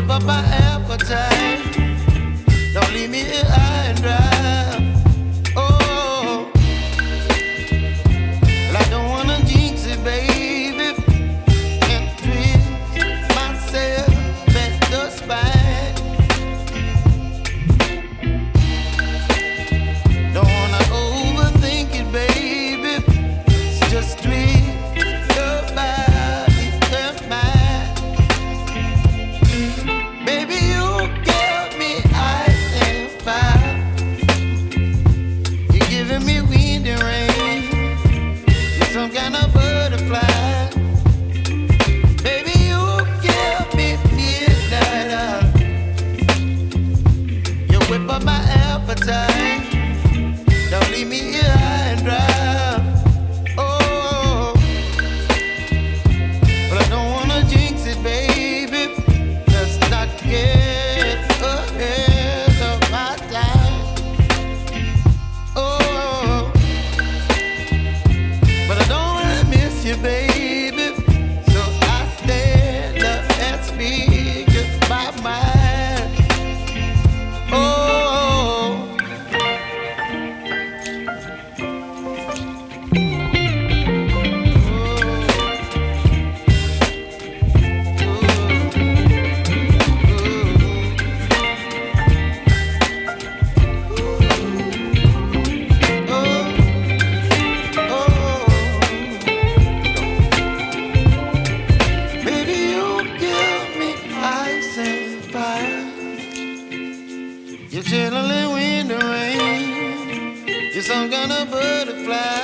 whip up my appetite. Don't leave me here high and dry. Oh, well, I don't wanna jinx it, baby, and twist myself at the spine. Don't wanna overthink it, baby. It's just twist your body and mine. Baby, you give me ice and fire. You're giving me wind and rain. You're some kind of butterfly. Baby, you give me midnight oil. You whip up my appetite. Don't leave me here high and dry. Oh, but I don't wanna jinx it, baby. Let's not get ahead of my time. Oh, but I don't wanna miss you, baby. So I stand up and speak just my mind. Oh. Baby, you give me ice and fire. You're chilling in wind and rain. You're some kind of butterfly.